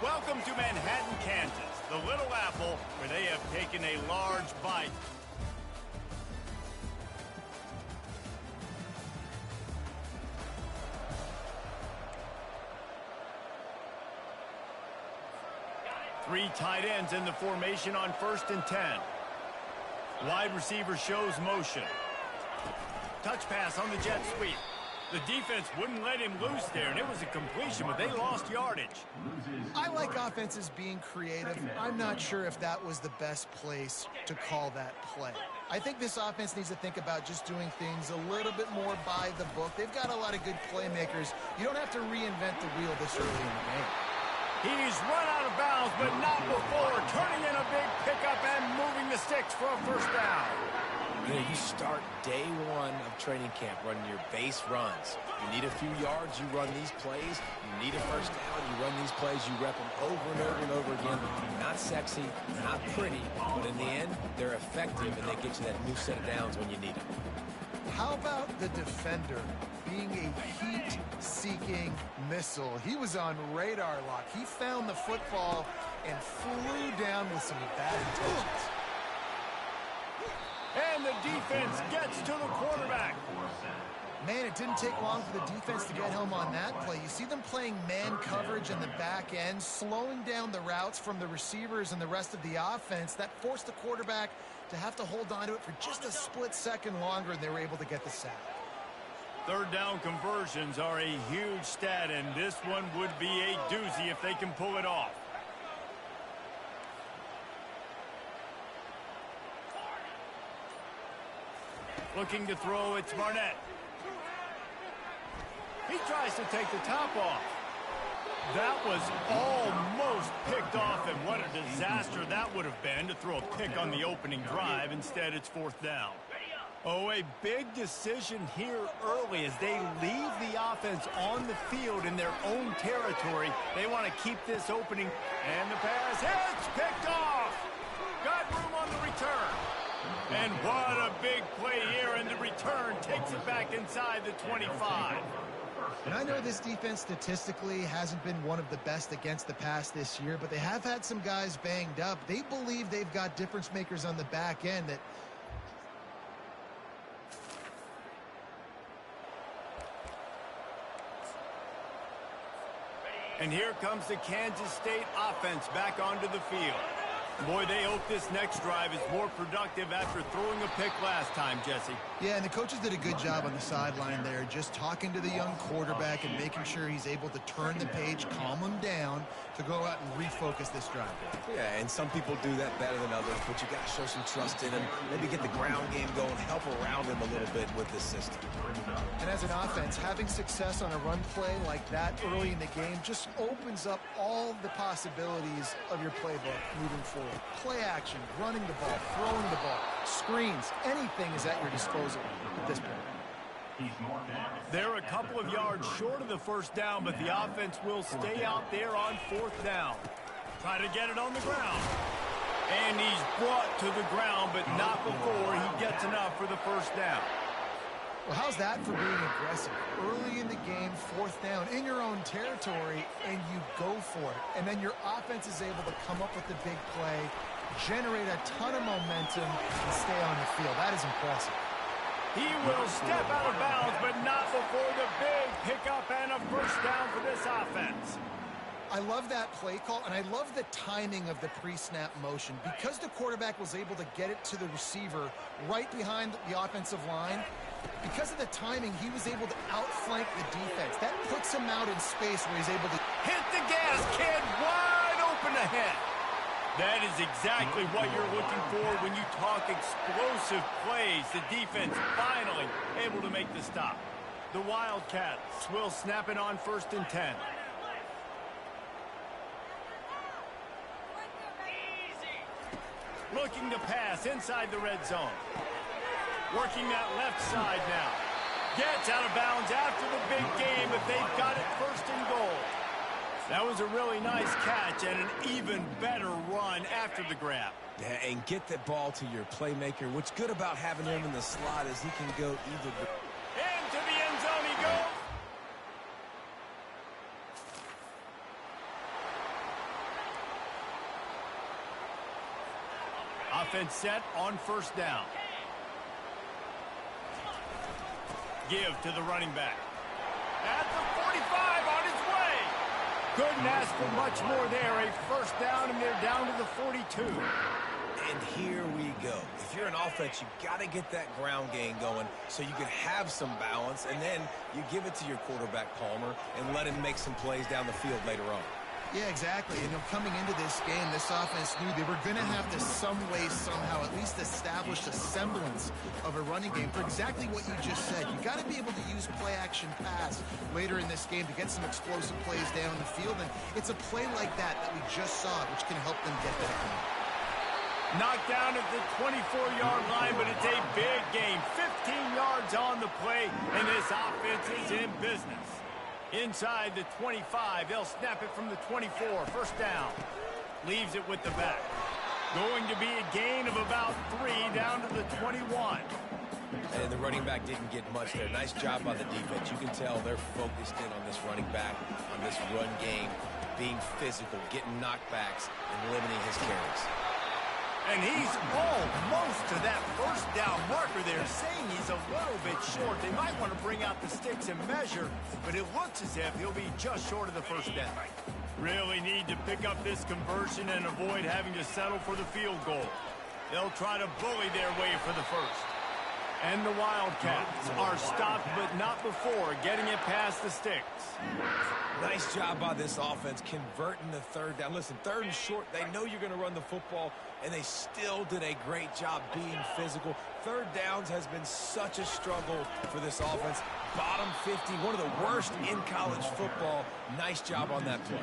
Welcome to Manhattan, Kansas, the Little Apple, where they have taken a large bite. Three tight ends in the formation on 1st and 10. Wide receiver shows motion. Touch pass on the jet sweep. The defense wouldn't let him loose there, and it was a completion, but they lost yardage. I like offenses being creative. I'm not sure if that was the best place to call that play. I think this offense needs to think about just doing things a little bit more by the book. They've got a lot of good playmakers. You don't have to reinvent the wheel this early in the game. He's run out of bounds, but not before turning in a big pickup and moving the sticks for a first down. You know, you start day one of training camp running your base runs. You need a few yards, you run these plays. You need a first down, you run these plays. You rep them over and over and over again. Not sexy, not pretty, but in the end, they're effective, and they get you that new set of downs when you need them. How about the defender being a heat-seeking missile? He was on radar lock. He found the football and flew down with some bad intentions. And the defense gets to the quarterback. Man, it didn't take long for the defense to get home on that play. You see them playing man coverage in the back end, slowing down the routes from the receivers and the rest of the offense. That forced the quarterback to have to hold on to it for just a split second longer, and they were able to get the sack. Third down conversions are a huge stat, and this one would be a doozy if they can pull it off. Looking to throw, it's Barnett. He tries to take the top off. That was almost picked off, and what a disaster that would have been to throw a pick on the opening drive. Instead, it's 4th down. Oh, a big decision here early as they leave the offense on the field in their own territory. They want to keep this opening, and the pass hits, picked off. Got room on the return. And what a big play here, and the return takes it back inside the 25. And I know this defense statistically hasn't been one of the best against the pass this year, but they have had some guys banged up. They believe they've got difference makers on the back end that... And here comes the Kansas State offense back onto the field. Boy, they hope this next drive is more productive after throwing a pick last time, Jesse. Yeah, and the coaches did a good job on the sideline there, just talking to the young quarterback and making sure he's able to turn the page, calm him down to go out and refocus this drive. Yeah, and some people do that better than others, but you got to show some trust in him. Maybe get the ground game going, help around him a little bit with this system. And as an offense, having success on a run play like that early in the game just opens up all the possibilities of your playbook moving forward. Play action, running the ball, throwing the ball, screens, anything is at your disposal at this point. They're a couple of yards short of the first down, but the offense will stay out there on 4th down. Try to get it on the ground. And he's brought to the ground, but not before he gets enough for the first down. Well, how's that for being aggressive? Early in the game, 4th down, in your own territory, and you go for it. And then your offense is able to come up with the big play, generate a ton of momentum, and stay on the field. That is impressive. He will step out of bounds, but not before the big pickup and a first down for this offense. I love that play call, and I love the timing of the pre-snap motion. Because the quarterback was able to get it to the receiver right behind the offensive line, because of the timing, he was able to outflank the defense. That puts him out in space where he's able to hit the gas, kid, wide open ahead. That is exactly what you're looking for when you talk explosive plays. The defense finally able to make the stop. The Wildcats will snap it on 1st and 10. Looking to pass inside the red zone. Working that left side now. Gets out of bounds after the big game, but they've got it 1st and goal. That was a really nice catch and an even better run after the grab. Yeah, and get the ball to your playmaker. What's good about having him in the slot is he can go either way. Into the end zone he goes. offense set on first down. Give to the running back. At the 45, on his way. Couldn't ask for much more there. A first down, and they're down to the 42. And here we go. If you're an offense, you got to get that ground game going so you can have some balance, and then you give it to your quarterback, Palmer, and let him make some plays down the field later on. Yeah, exactly. And coming into this game, this offense knew they were going to have to some way, somehow, at least establish a semblance of a running game for exactly what you just said. You got to be able to use play-action pass later in this game to get some explosive plays down the field. And it's a play like that we just saw, which can help them get that going. Knocked down at the 24-yard line, but it's a big game. 15 yards on the play, and this offense is in business. Inside the 25, they'll snap it from the 24. First down. Leaves it with the back. Going to be a gain of about 3 down to the 21. And the running back didn't get much there. Nice job by the defense. You can tell they're focused in on this running back, on this run game, being physical, getting knockbacks, and limiting his carries. And he's almost to that first down marker there, saying he's a little bit short. They might want to bring out the sticks and measure, but it looks as if he'll be just short of the first down. Really need to pick up this conversion and avoid having to settle for the field goal. They'll try to bully their way for the first. And the Wildcats are stopped, but not before getting it past the sticks. Nice job by this offense converting the third down. Listen, third and short, they know you're going to run the football, and they still did a great job being physical. Third downs has been such a struggle for this offense. Bottom 50, one of the worst in college football. Nice job on that play.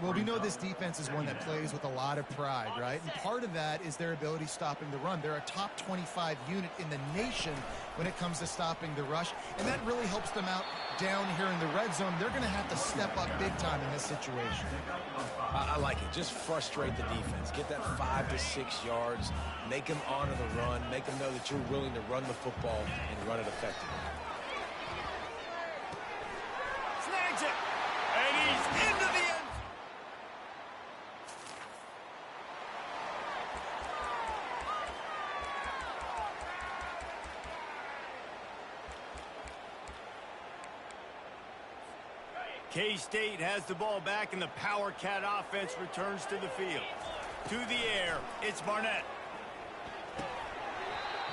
Well, we know this defense is one that plays with a lot of pride, right? And part of that is their ability stopping the run. They're a top 25 unit in the nation when it comes to stopping the rush, and that really helps them out down here in the red zone. They're going to have to step up big time in this situation. I like it. Just frustrate the defense. Get that 5 to 6 yards. Make them honor the run. Make them know that you're willing to run the football and run it effectively. Snags it, and he's into the end. K-State has the ball back, and the Power Cat offense returns to the field. To the air, it's Barnett.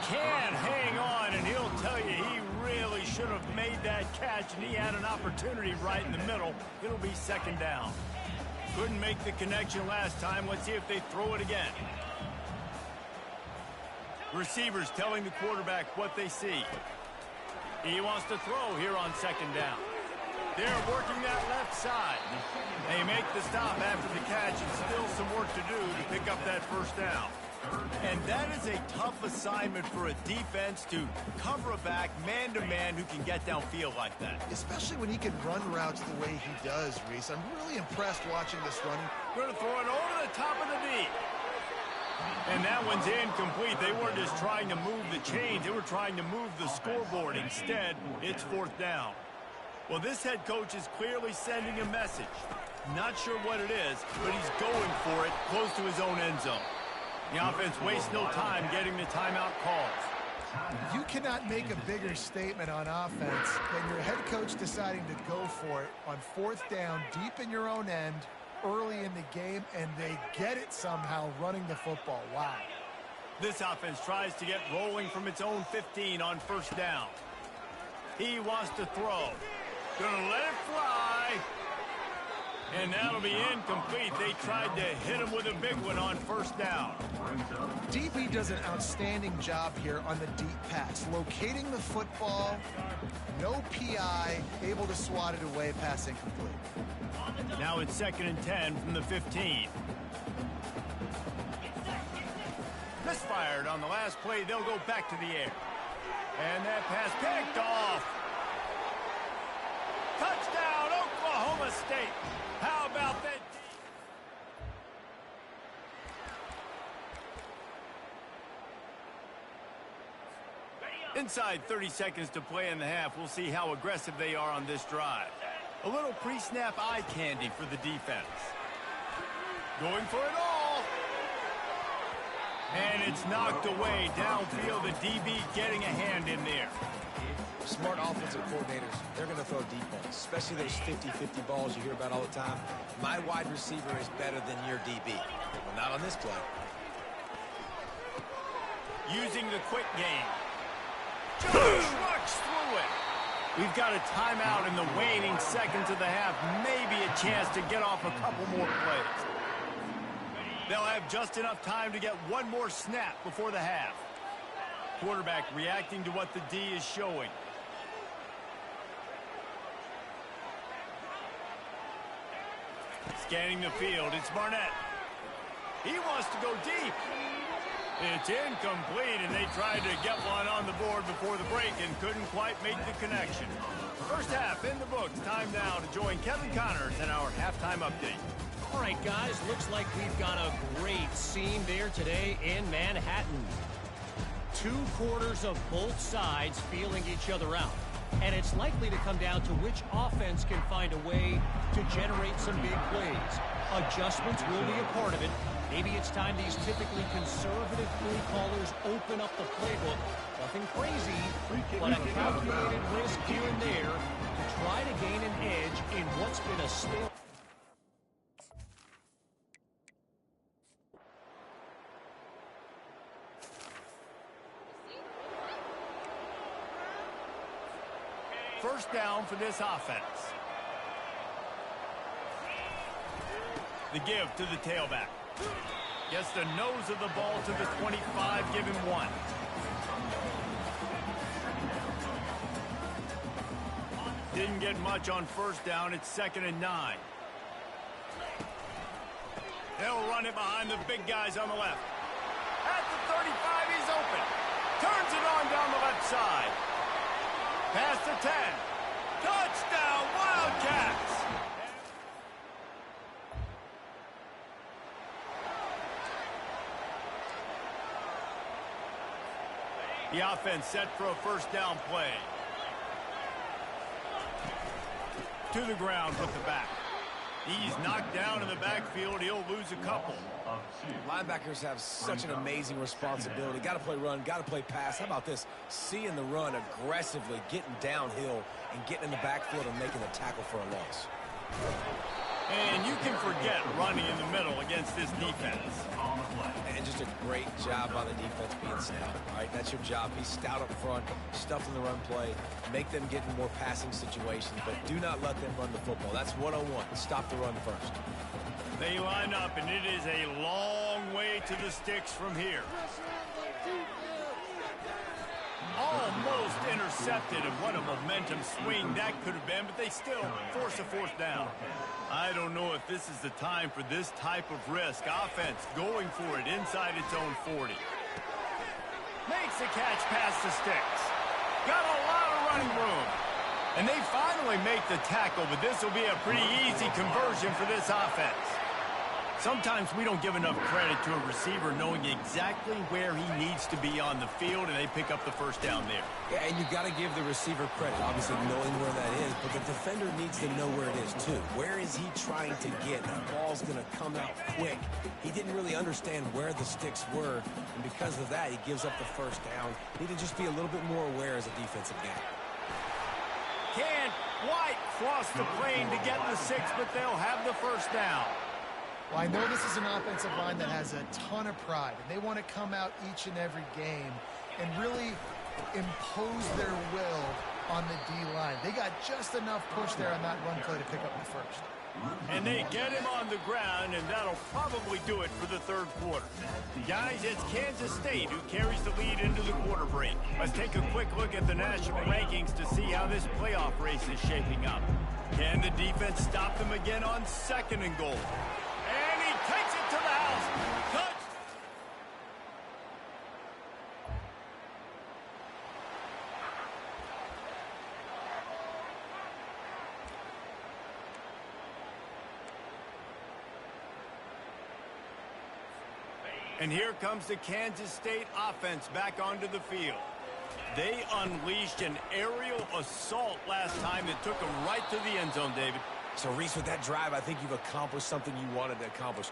Can hang on, and he'll tell you he really should have made that catch, and he had an opportunity right in the middle. It'll be second down. Couldn't make the connection last time. Let's see if they throw it again. Receivers telling the quarterback what they see. He wants to throw here on second down. They're working that left side. They make the stop after the catch, and still some work to do to pick up that first down. And that is a tough assignment for a defense to cover a back man-to-man who can get downfield like that. Especially when he can run routes the way he does, Reese. I'm really impressed watching this running. Going to throw it over the top of the knee. And that one's incomplete. They weren't just trying to move the chains. They were trying to move the scoreboard. Instead, it's fourth down. Well, this head coach is clearly sending a message. Not sure what it is, but he's going for it close to his own end zone. The offense wastes no time getting the timeout calls. You cannot make a bigger statement on offense than your head coach deciding to go for it on fourth down, deep in your own end, early in the game, and they get it somehow running the football. Wow. This offense tries to get rolling from its own 15 on first down. He wants to throw. Gonna let it fly. And that'll be incomplete. They tried to hit him with a big one on first down. DB does an outstanding job here on the deep pass. Locating the football, no PI, able to swat it away, pass incomplete. Now it's 2nd and 10 from the 15. Misfired on the last play. They'll go back to the air. And that pass picked off. Touchdown, Oklahoma State. How about that? Inside 30 seconds to play in the half. We'll see how aggressive they are on this drive. A little pre-snap eye candy for the defense. Going for it all. And it's knocked away downfield. The DB getting a hand in there. Smart offensive coordinators, they're going to throw deep balls, especially those 50-50 balls you hear about all the time. My wide receiver is better than your DB. Well, not on this play. Using the quick game. Just trucks through it. We've got a timeout in the waning seconds of the half. Maybe a chance to get off a couple more plays. They'll have just enough time to get one more snap before the half. Quarterback reacting to what the D is showing. Scanning the field, it's Barnett. He wants to go deep. It's incomplete, and they tried to get one on the board before the break and couldn't quite make the connection. First half in the books. Time now to join Kevin Connors in our halftime update. All right, guys, looks like we've got a great scene there today in Manhattan. 2 quarters of both sides feeling each other out. And it's likely to come down to which offense can find a way to generate some big plays. Adjustments will be a part of it. Maybe it's time these typically conservative play callers open up the playbook. Nothing crazy, but a calculated risk here and there to try to gain an edge in what's been a still. First down for this offense. The give to the tailback. Gets the nose of the ball to the 25, give him 1. Didn't get much on first down. It's 2nd and 9. They'll run it behind the big guys on the left. At the 35, he's open. Turns it on down the left side. Past the 10. Touchdown, Wildcats! The offense set for a first down play. To the ground with the back. He's knocked down in the backfield. He'll lose a couple. Linebackers have such an amazing responsibility. Got to play run, got to play pass. How about this? Seeing the run aggressively, getting downhill, and getting in the backfield and making the tackle for a loss. And you can forget running in the middle against this defense. And just a great job by the defense being stout. All right, that's your job. Be stout up front, stuff in the run play, make them get in more passing situations, but do not let them run the football. That's 101. Stop the run first. They line up, and it is a long way to the sticks from here. Almost intercepted, and what a momentum swing that could have been, but they still force a fourth down. I don't know if this is the time for this type of risk. Offense going for it inside its own 40. Makes the catch past the sticks. Got a lot of running room. And they finally make the tackle, but this will be a pretty easy conversion for this offense. Sometimes we don't give enough credit to a receiver knowing exactly where he needs to be on the field, and they pick up the first down there. Yeah, and you've got to give the receiver credit, obviously knowing where that is, but the defender needs to know where it is too. Where is he trying to get? That ball's going to come out quick. He didn't really understand where the sticks were, and because of that, he gives up the first down. Need to just be a little bit more aware as a defensive guy. Can White cross the plane to get the 6, but they'll have the first down. Well, I know this is an offensive line that has a ton of pride, and they want to come out each and every game and really impose their will on the D-line. They got just enough push there on that run play to pick up the first. And they get him on the ground, and that'll probably do it for the third quarter. Guys, it's Kansas State who carries the lead into the quarter break. Let's take a quick look at the national rankings to see how this playoff race is shaping up. Can the defense stop them again on 2nd and goal? And he takes it to the house. Touch. And here comes the Kansas State offense back onto the field. They unleashed an aerial assault last time that took them right to the end zone, David. So, Reese, with that drive, I think you've accomplished something you wanted to accomplish.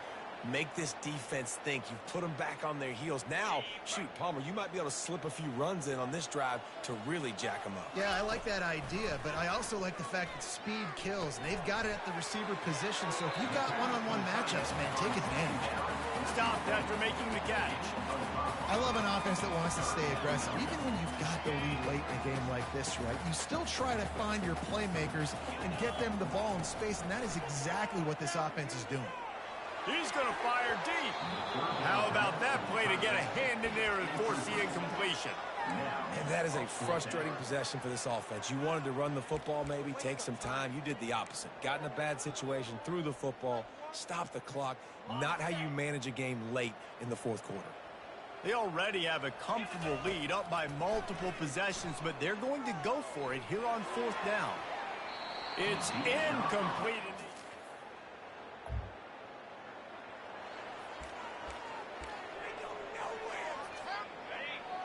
make this defense think. You've put them back on their heels. Now, shoot, Palmer, you might be able to slip a few runs in on this drive to really jack them up. Yeah, I like that idea, but I also like the fact that speed kills, and they've got it at the receiver position, so if you've got one-on-one matchups, man, take advantage. Stopped after making the catch. I love an offense that wants to stay aggressive. Even when you've got the lead late in a game like this, right, you still try to find your playmakers and get them the ball in space, and that is exactly what this offense is doing. He's going to fire deep. How about that play to get a hand in there and force the incompletion? And that is a frustrating possession for this offense. You wanted to run the football, maybe take some time. You did the opposite. Got in a bad situation, threw the football, stopped the clock. Not how you manage a game late in the fourth quarter. They already have a comfortable lead, up by multiple possessions, but they're going to go for it here on fourth down. It's incomplete.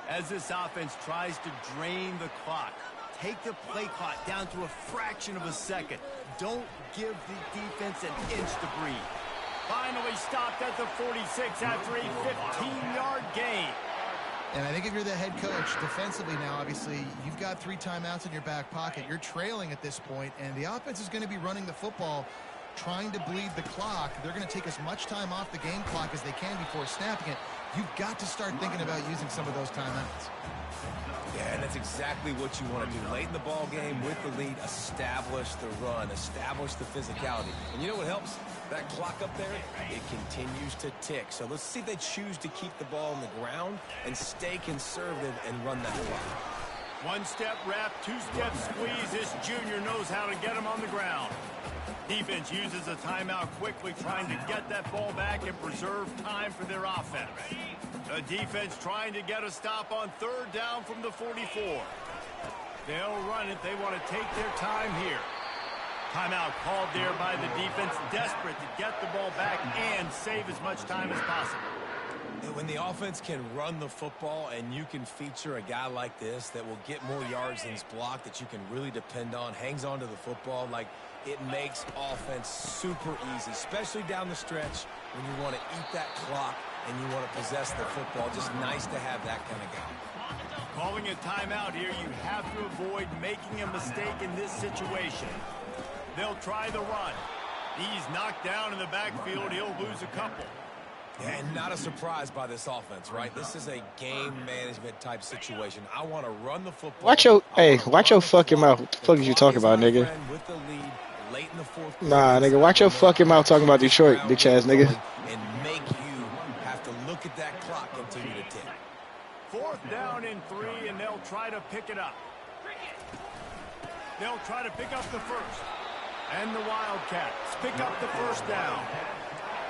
As this offense tries to drain the clock, take the play clock down to a fraction of a second. Don't give the defense an inch to breathe. Finally stopped at the 46 after a 15-yard gain. And I think if you're the head coach, defensively now, obviously, you've got 3 timeouts in your back pocket. You're trailing at this point, and the offense is going to be running the football, trying to bleed the clock. They're going to take as much time off the game clock as they can before snapping it. You've got to start thinking about using some of those timeouts. Yeah, and that's exactly what you want to do. Late in the ball game with the lead, establish the run, establish the physicality. And you know what helps? That clock up there, it continues to tick. So let's see if they choose to keep the ball on the ground and stay conservative and run that clock. One-step wrap, two-step squeeze. This junior knows how to get him on the ground. Defense uses a timeout quickly, trying to get that ball back and preserve time for their offense. The defense trying to get a stop on third down from the 44. They'll run it. They want to take their time here. Timeout called there by the defense, desperate to get the ball back and save as much time as possible. When the offense can run the football and you can feature a guy like this that will get more yards than his block, that you can really depend on, hangs on to the football, like it makes offense super easy, especially down the stretch when you want to eat that clock and you want to possess the football. Just nice to have that kind of guy. Calling a timeout here, you have to avoid making a mistake in this situation. They'll try the run. He's knocked down in the backfield. He'll lose a couple. And not a surprise by this offense, right? This is a game management type situation. I want to run the football. Watch your fucking mouth. What the fuck is you talking about, nigga? Nah, nigga, watch your fucking mouth talking about Detroit, bitch ass nigga. And make you have to look at that clock continue to tick. Fourth down and 3, and they'll try to pick it up. They'll try to pick up the first. And the Wildcats pick up the first down.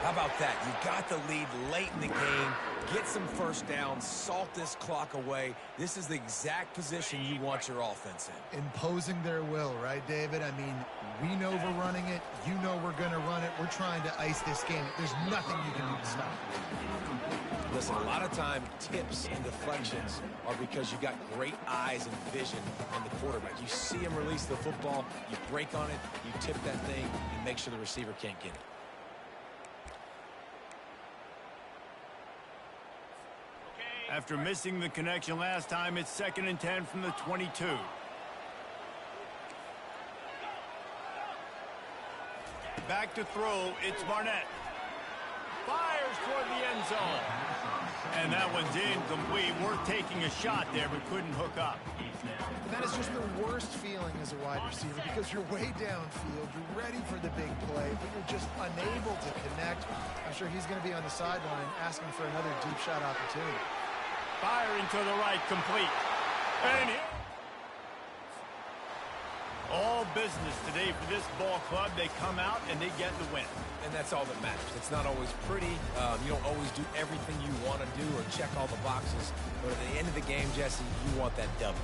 How about that? You got the lead late in the game. Get some first down. Salt this clock away. This is the exact position you want your offense in. Imposing their will, right, David? I mean, we know we're running it. You know we're going to run it. We're trying to ice this game. There's nothing you can do to stop it. Listen, a lot of time, tips and deflections are because you got great eyes and vision on the quarterback. You see him release the football, you break on it, you tip that thing, you make sure the receiver can't get it. After missing the connection last time, it's 2nd and 10 from the 22. Back to throw, it's Barnett. Fires toward the end zone. And that one's incomplete. Worth taking a shot there, but couldn't hook up. That is just the worst feeling as a wide receiver because you're way downfield, you're ready for the big play, but you're just unable to connect. I'm sure he's going to be on the sideline asking for another deep shot opportunity. Firing to the right, complete. And here. All business today for this ball club. They come out and they get the win. And that's all that matters. It's not always pretty. You don't always do everything you want to do or check all the boxes. But at the end of the game, Jesse, you want that W.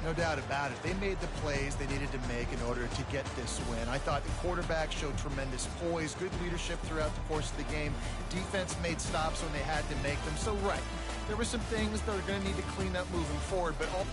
No doubt about it. They made the plays they needed to make in order to get this win. I thought the quarterback showed tremendous poise, good leadership throughout the course of the game. Defense made stops when they had to make them. So, right, there were some things that are going to need to clean up moving forward, but all...